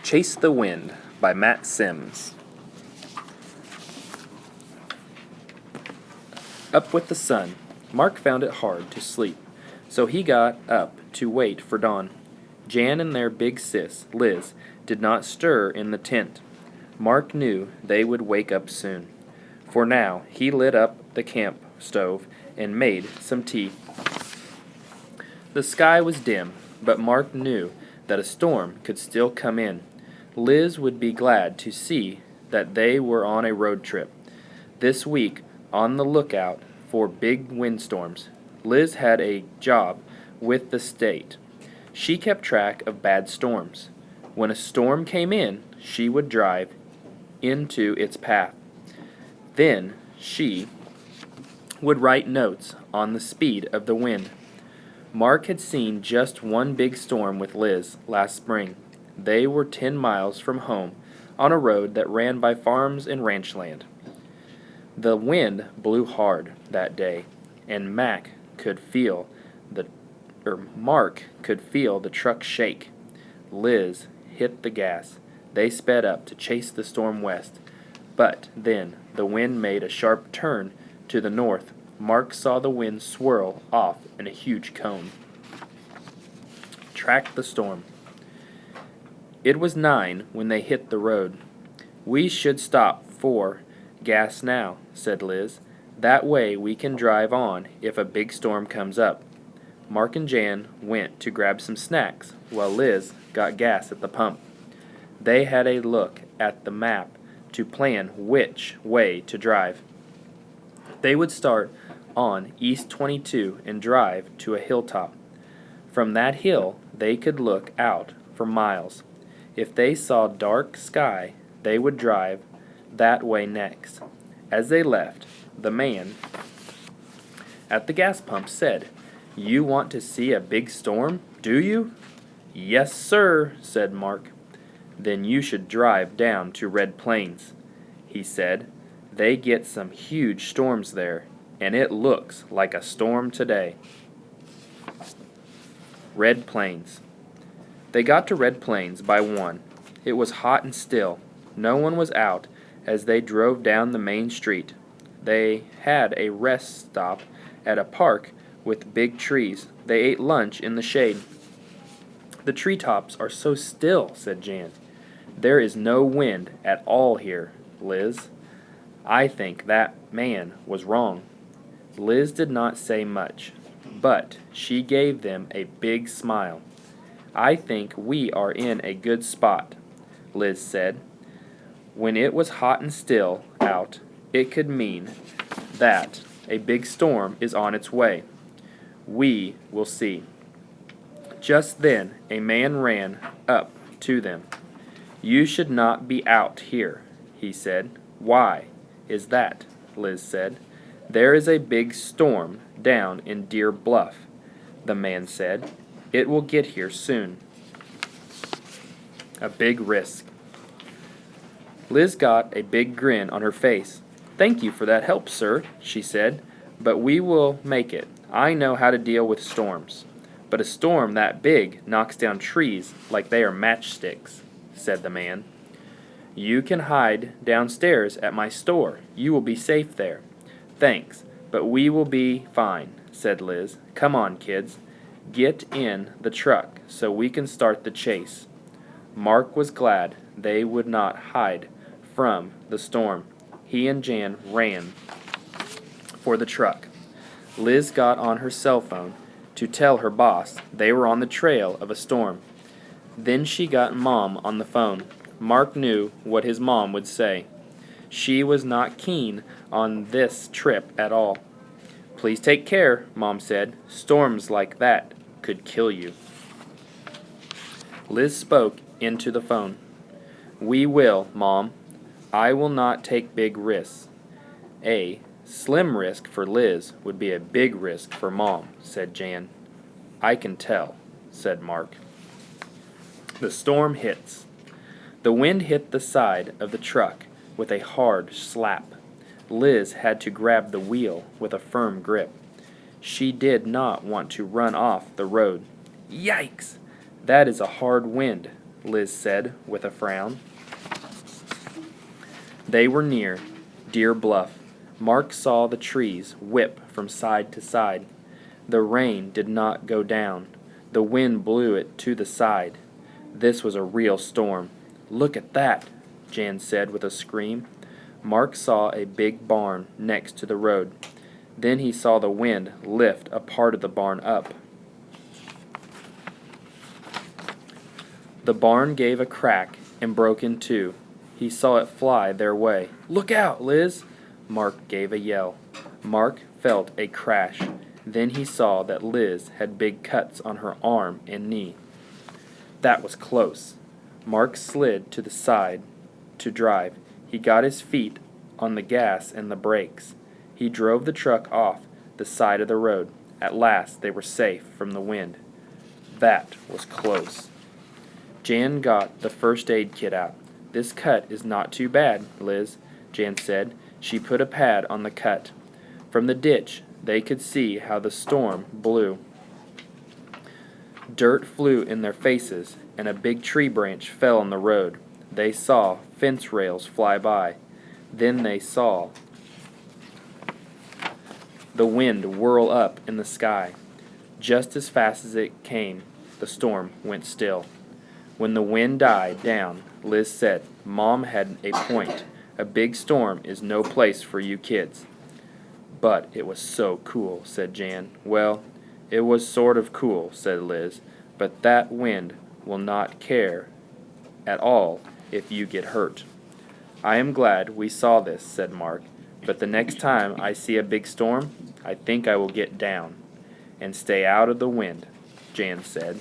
Chase the Wind by Matt Sims. Up with the sun. Mark found it hard to sleep, so he got up to wait for dawn. Jan and their big sis, Liz, did not stir in the tent. Mark knew they would wake up soon. For now, he lit up the camp stove and made some tea. The sky was dim, but Mark knew that a storm could still come in. Liz would be glad to see that they were on a road trip this week, on the lookout for big windstorms. Liz had a job with the state. She kept track of bad storms. When a storm came in, she would drive into its path. Then she would write notes on the speed of the wind. Mark had seen just one big storm with Liz last spring. They were 10 miles from home on a road that ran by farms and ranch land. The wind blew hard that day, and Mark could feel the truck shake. Liz hit the gas. They sped up to chase the storm west. But then the wind made a sharp turn to the north. Mark saw the wind swirl off in a huge cone. Track the storm. It was 9 when they hit the road. "We should stop for gas now," said Liz. "That way we can drive on if a big storm comes up." Mark and Jan went to grab some snacks while Liz got gas at the pump. They had a look at the map to plan which way to drive. They would start on East 22 and drive to a hilltop. From that hill, they could look out for miles. If they saw dark sky, they would drive that way next. As they left, the man at the gas pump said, "You want to see a big storm, do you?" "Yes, sir," said Mark. "Then you should drive down to Red Plains," he said. "They get some huge storms there, and it looks like a storm today." Red Plains. They got to Red Plains by 1. It was hot and still. No one was out as they drove down the main street. They had a rest stop at a park with big trees. They ate lunch in the shade. "The treetops are so still," said Jan. "There is no wind at all here, Liz. I think that man was wrong." Liz did not say much, but she gave them a big smile. "I think we are in a good spot," Liz said. When it was hot and still out, it could mean that a big storm is on its way. We will see. Just then, a man ran up to them. "You should not be out here," he said. "Why is that?" Liz said. "There is a big storm down in Deer Bluff," the man said. "It will get here soon." A big risk. Liz got a big grin on her face. "Thank you for that help, sir," she said. "But we will make it. I know how to deal with storms." "But a storm that big knocks down trees like they are matchsticks," said the man. "You can hide downstairs at my store. You will be safe there." "Thanks, but we will be fine," said Liz. "Come on, kids. Get in the truck so we can start the chase." Mark was glad they would not hide from the storm. He and Jan ran for the truck. Liz got on her cell phone to tell her boss they were on the trail of a storm. Then she got Mom on the phone. Mark knew what his mom would say. She was not keen on this trip at all. "Please take care," Mom said. "Storms like that could kill you." Liz spoke into the phone. "We will, Mom. I will not take big risks." "A slim risk for Liz would be a big risk for Mom," said Jan. "I can tell," said Mark. The storm hits. The wind hit the side of the truck with a hard slap. Liz had to grab the wheel with a firm grip. She did not want to run off the road. "Yikes! That is a hard wind," Liz said with a frown. They were near Deer Bluff. Mark saw the trees whip from side to side. The rain did not go down. The wind blew it to the side. This was a real storm. Look at that, Jan said with a scream. Mark saw a big barn next to the road. Then he saw the wind lift a part of the barn up. The barn gave a crack and broke in two. He saw it fly their way. Look out, Liz! Mark gave a yell. Mark felt a crash. Then he saw that Liz had big cuts on her arm and knee. That was close. Mark slid to the side to drive. He got his feet on the gas and the brakes. He drove the truck off the side of the road. At last they were safe from the wind. That was close. Jan got the first aid kit out. This cut is not too bad, Liz, Jan said. She put a pad on the cut. From the ditch, they could see how the storm blew. Dirt flew in their faces, and a big tree branch fell on the road. They saw fence rails fly by. Then they saw the wind whirl up in the sky. Just as fast as it came, the storm went still. When the wind died down, Liz said, Mom had a point. A big storm is no place for you kids. But it was so cool, said Jan. Well, it was sort of cool, said Liz, but that wind will not care at all if you get hurt. I am glad we saw this, said Mark, but the next time I see a big storm, I think I will get down and stay out of the wind, Jan said.